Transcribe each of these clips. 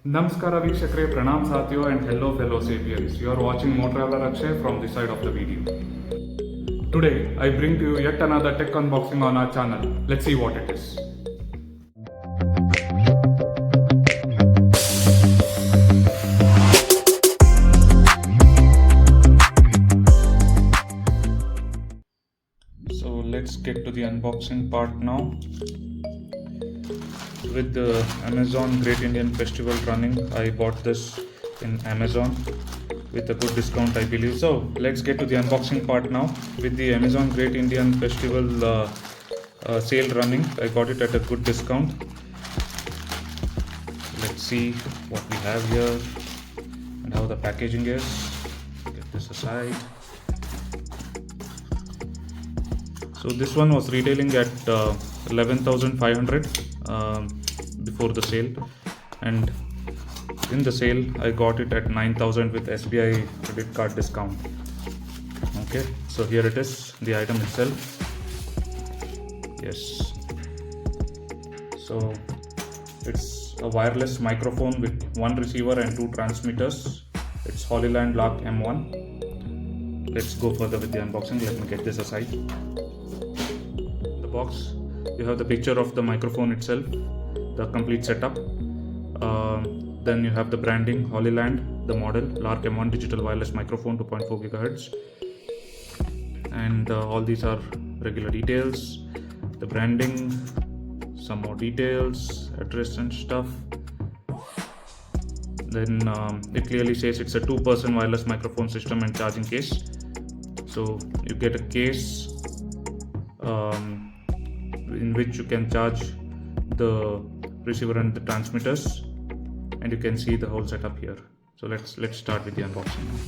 Namaskara Vikshakre, Pranam Satyo and hello fellow sapiens. You are watching More Traveler Akshay from this side of the video. Today I bring to you yet another tech unboxing on our channel. Let's see what it is. So let's get to the unboxing part now. With the Amazon Great Indian Festival running, I bought this in Amazon with a good discount, I believe. So let's get to the unboxing part now. With the Amazon Great Indian Festival sale running, I got it at a good discount. Let's see what we have here and how the packaging is. Get this aside. So this one was retailing at 11,500 before the sale, and in the sale I got it at 9,000 with SBI credit card discount. Okay, so here it is, the item itself. Yes, so it's a wireless microphone with one receiver and two transmitters. It's Holyland Lark M1. Let's go further with the unboxing. Let me get this aside. Box, you have the picture of the microphone itself, the complete setup. Then you have the branding, Holyland, the model, Lark M1 digital wireless microphone 2.4 GHz, and all these are regular details. The branding, some more details, address and stuff. Then it clearly says it's a 2-person wireless microphone system and charging case. So you get a case in which you can charge the receiver and the transmitters, and you can see the whole setup here. So let's start with the unboxing now.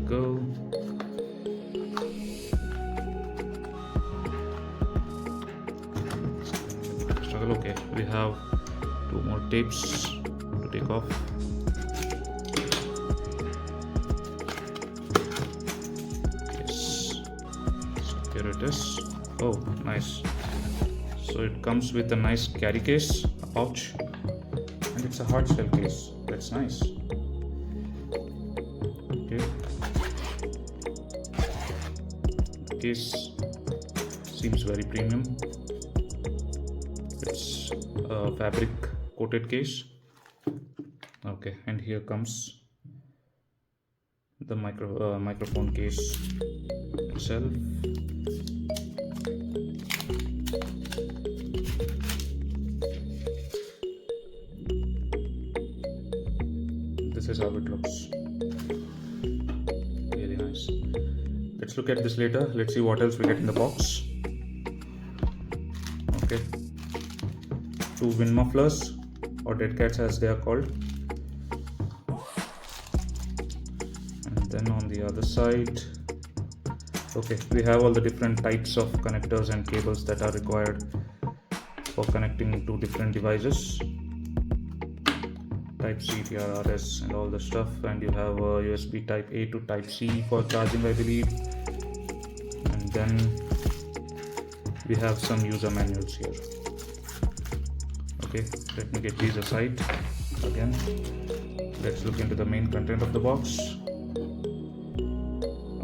Go. Struggle. Okay, we have two more tapes to take off. Yes, so here it is. Oh, nice. So it comes with a nice carry case, a pouch, and it's a hard shell case. That's nice. Okay. Case seems very premium. It's a fabric coated case. Okay, and here comes the microphone case itself. This is how it looks. Really nice. Let's look at this later. Let's see what else we get in the box. Okay, two wind mufflers, or dead cats as they are called. And then on the other side, okay, we have all the different types of connectors and cables that are required for connecting to different devices. Type C, TRRS and all the stuff, and you have a USB type A to type C for charging, I believe. And then we have some user manuals here. Okay, let me get these aside again. Let's look into the main content of the box.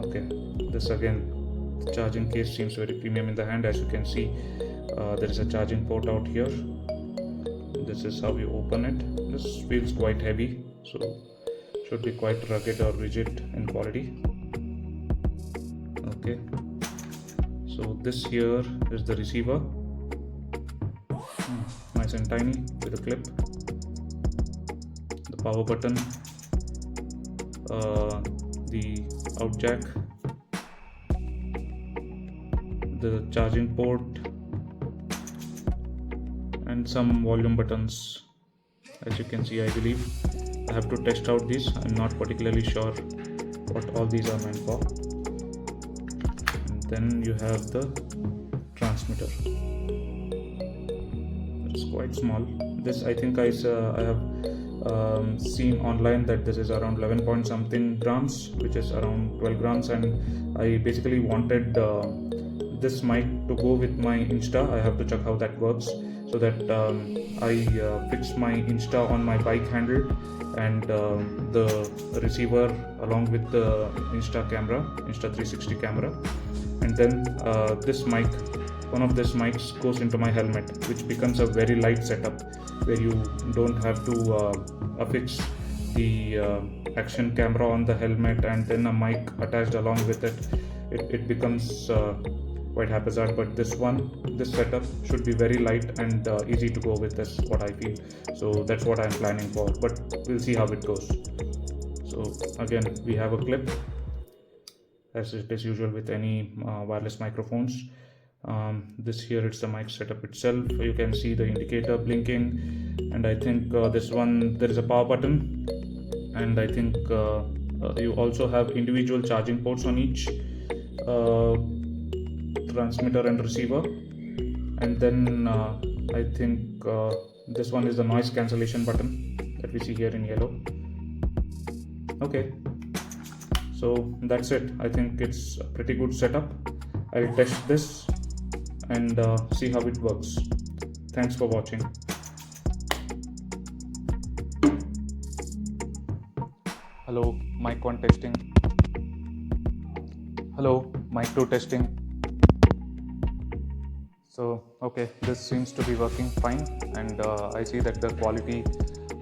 Okay, this again, the charging case seems very premium in the hand. As you can see, there is a charging port out here. This is how you open it. This feels quite heavy, so should be quite rugged or rigid in quality. Okay, so this here is the receiver. Nice and tiny with a clip. The power button, the out jack, the charging port, and some volume buttons. As you can see, I believe I have to test out these. I'm not particularly sure what all these are meant for. Then you have the transmitter. It's quite small. This I think I have seen online that this is around 11 point something grams, which is around 12 grams, and I basically wanted this mic to go with my Insta. I have to check how that works, so that I fix my Insta on my bike handle, and the receiver along with the Insta 360 camera, and then this mic, one of these mics goes into my helmet, which becomes a very light setup where you don't have to affix the action camera on the helmet and then a mic attached along with it. It becomes quite haphazard, but this setup should be very light and easy to go with, this what I feel. So that's what I'm planning for, but we'll see how it goes. So again, we have a clip, as it is usual with any wireless microphones. This here, it's the mic setup itself. You can see the indicator blinking, and I think this one, there is a power button, and I think you also have individual charging ports on each transmitter and receiver. And then I think this one is the noise cancellation button that we see here in yellow. Okay, so that's it. I think it's a pretty good setup. I'll test this and see how it works. Thanks for watching. Hello, mic 1 testing. Hello, mic 2 testing. So okay, this seems to be working fine, and I see that the quality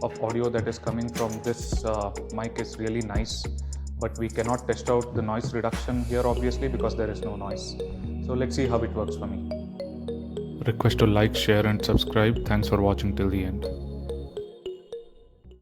of audio that is coming from this mic is really nice, but we cannot test out the noise reduction here obviously because there is no noise. So let's see how it works for me. Request to like, share and subscribe. Thanks for watching till the end.